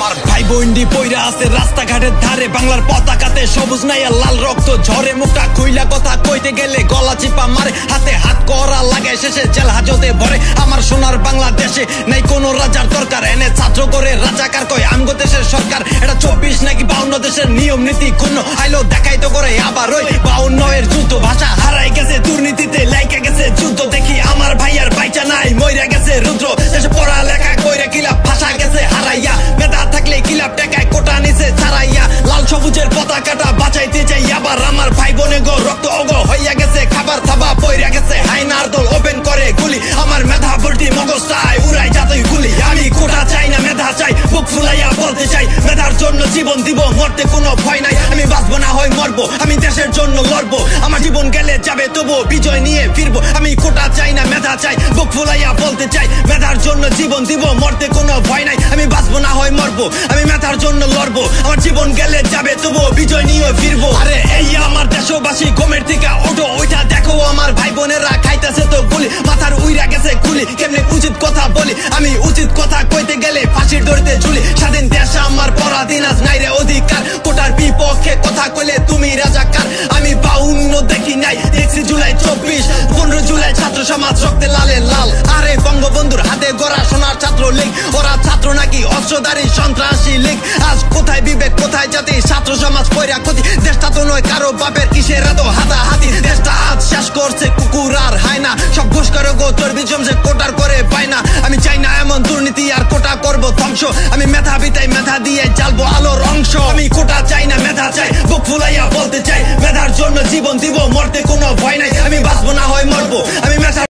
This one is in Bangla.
আমার ভাই বোনডি পইরা আছে রাস্তাঘাটের ধারে, বাংলার পতাকাতে সবুজ নাই আর লাল রক্ত ঝরে। মুখটা খুইলা কথা কইতে গেলে গলা চিপা মারে, হাতে হাত করা লাগে শেষে জেল হাজতে ভরে। আমার সোনার বাংলাদেশে নাই কোনো রাজার দরকার, এনে ছাত্র করে রাজাকার কয় আমগো দেশের সরকার। এটা 24 নাকি 52 দেশের নিয়ম নীতি ক্ষুণ্ণ, আইলো দেখাইতো করে আবার ওই 52 এর যুদ্ধ। ভাষা হারাই গেছে দুর্নীতিতে, লাইকা গেছে যুদ্ধ। দেখি আমার ভাই আর বাইচা নাই, মইরা গেছে রুদ্র। দেশে পড়া লেখা কইরা কিলাপ ভাষা গেছে হারাইয়া, মেধা থাকলে কিলাপ টেকায় কোটা নিচে ছাড়াইয়া। লাল সবুজের পতাকাটা বাঁচাইতে চাই আবার, আমার ভাই বোনে গো রক্ত অগো হইয়া গেছে খাবার থাবা পইরা গেছে হাইনার দল ওপেন করে গুলি। আমার মেধা ভর্তি মগজ চাই উড়াই যাতই গুলি। আমি কোটা চাই না মেধা চাই, বুক ফুলাইয়া বলতে চাই মেধার জন্য জীবন দিব, মরতে কোনো ভয় নাই। আমি বাঁচবো না হয় মরবো, আমি দেশের জন্য লড়বো। আমার জীবন গেলে যাবে তবু বিজয় নিয়ে ফিরবো। আমি কোটা চাই না মেধা চাই, বুক ফুলাইয়া বলতে চাই মেধার জন্য জীবন দিব, মরতে কোনো ভয় নাই। আমি বাঁচবো না হয় মরবো, আমি মেধার জন্য লড়বো। আমার জীবন গেলে যাবে তবু বিজয় নিয়ে ফিরবো। আরে এই আমার দেশবাসী ঘুমের থেকে ওঠো, ওইটা দেখো আমার ভাই বোনেরা খাইতেছে তো গুলি। মাথার উইরা গেছে গুলি, কেমনে উচিত কথা বলি আমি? উচিত কথা কইতে গেলে ফাঁসির দড়িতে ঝুলি। স্বাধীন দেশ আমার পরাধীন আজ নাই রে অধিকার, কোটার বিপক্ষে কথা কইলে তুমি রাজাকার। আমি 52 দেখি নাই, দেখছি জুলাই 24, 15 জুলাই ছাত্র সমাজ রক্তে লালে লাল। আরে বঙ্গবন্ধুর হাতে গড়া সোনার ছাত্র লীগ, ওরা ছাত্র নাকি অস্ত্রধারী সন্ত্রাসী লীগ? আজ কোথায় বিবেক কোথায় জাতি? ছাত্র সমাজ পয়রা ক্ষতি, দেশটা তো নয় কারো বাপের, কিসের এত হাতাহাতি? দেশটা আজ শেষ করছে কুকুর আর হায়না, সব ঘুষ করে গো চর্বি জমছে কোটার করে পায় না। আমি চাই না এমন দুর্নীতি আর কোটা করবো ধ্বংস, আমি মেধাবী তাই মেধা দিয়ে জ্বালবো আলোর অংশ। আমি কোটা চাই না মেধা চাই, বুক ফুলাইয়া বলতে চাই মেধার জন্য জীবন দিব, মরতে কোনো ভয় নাই। আমি বাঁচবো না হয় মরবো, আমি মেধা